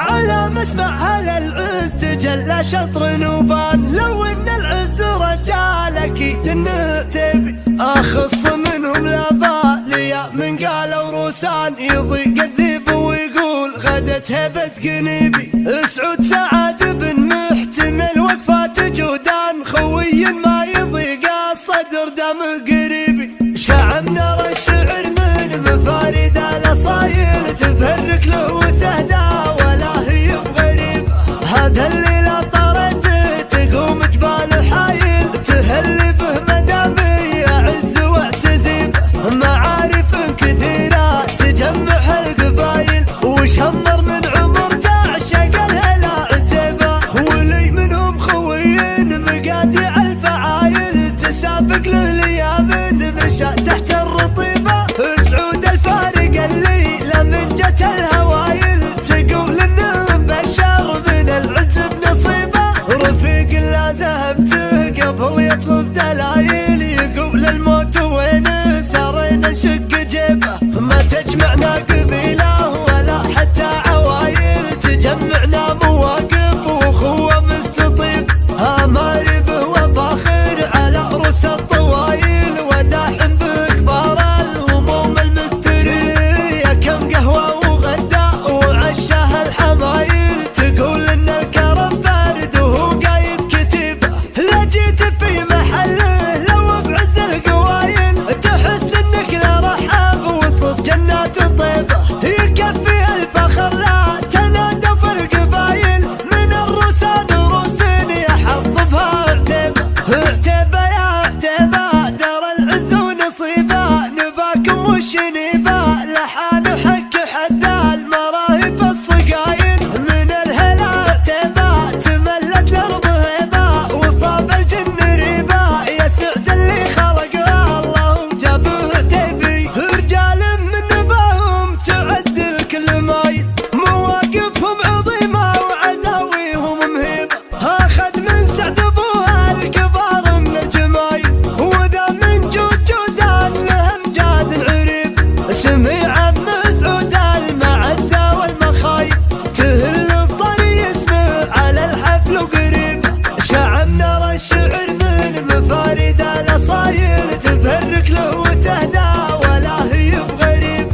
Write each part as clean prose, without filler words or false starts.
على مسمع هذا العز تجلى شطر نوبان. لو ان العز رجال اكيد انه تبي اخص منهم لاباليا من قالوا روسان. يضيق الذيب ويقول غدت هبة قنيبي. سعود سعد بن محتمل وقفات جودان. خوي ما يضيق الصدر دمه قريبي. شعب نرى الشعر من مفارد الاصايل تبهرك له وتهدى ولا هي بغريب. هذا الليلة طارت تقوم جبال حايل تهل به مدامي يعز واعتزيب. معارف كثيرة تجمع القبايل وشمر من عمر تعشق الهلا عتيبة. ولي منهم خوين مقادع الفعايل تسابق له ليامن مشى تحت الرطيبة. سعود الفارق الليلة من جت الهوايل تقول انه بشر من العز بنصيبه. رفيق لا زهمته قبل يطلب دلايل يقول الموت وين سارين نشق جيبه. ما تجمعنا قبيله ولا حتى عوايل تجمعنا مواقف واخوه مستطيب. اماربه وفاخر على رؤوس الطوايل وداحم بكبار الهموم المستريه. كم قهوه وغداء وعشاه الحمايل تقول ان الكرم بارد وهو قايد كتيبه. لا جيت في محله لو بعز القوايل تحس انك لا رحاب وسط جنات طيبه. يكفي الفخر لا تنادى في القبايل من الروسان روسين يحظ بها عتيبه. عتيبه يا عتيبه دار العز ونصيبه. نباكم والشنيبه لحان وحك حتى المراهب الصقايل. من الهلا عتيبه تملت الارض هيبه وصاب الجن ريبه. يا سعد اللي خلق الله جابه عتيبي. رجال من نباهم تعدل كل مايل مواقفهم عظيمه وعزاويهم مهيبه. اخذ من سعد ابوها الكبار من الجمايل وذا من جودان لهم جاد عريب. سمع ابن سعود المعزه والمخايب تهل بطري اسمه على الحفل وقريب. شعب نرى الشعر من مفارد الاصايل تبهرك له وتهدى ولا هي بغريب.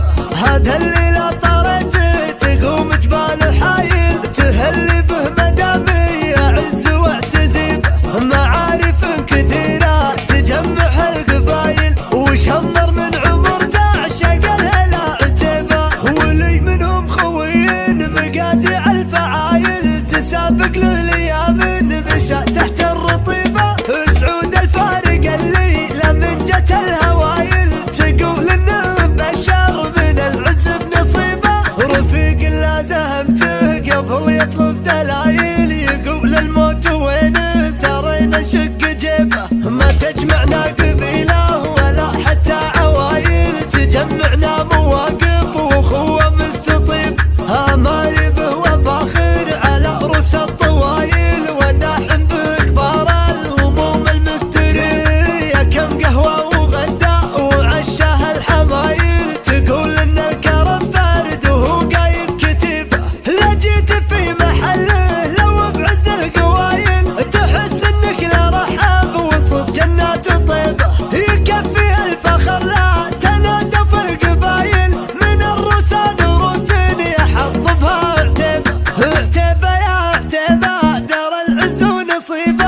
هذا الليلة طارت تقوم جبال حايل تهل به مدامي يعز واعتزيب. معارف كثيرة تجمع القبايل وشمر من عمر تعشق الهلا عتيبة. ولي منهم خوين مقادع الفعايل تسابق له ليامن مشى تحت الرطيبة. سعود الفارق الليلة من جت الهوايل تقول انه بشر من العز بنصيبه. رفيق لا زهمته قبل يطلب دلايل يقول الموت وين سارين نشق جيبه. ما تجمعنا قبيله ولا حتى عوايل تجمعنا مواقف واخوه مستطيب. اماربه وفاخر على رؤوس الطوايل وداحم بكبار الهموم المستريه. كم قهوه وغداء وعشاه الحمايل تقول ان الكرم بارد وهو قايد كتيبه. لا جيت في محله لو بعز القوايل تحس انك لا رحاب وسط جنات طيبه. يكفي الفخر لا تنادى في القبايل من الروسان روسين يحظ بها عتيبه. عتيبه يا عتيبه دار العز ونصيبه.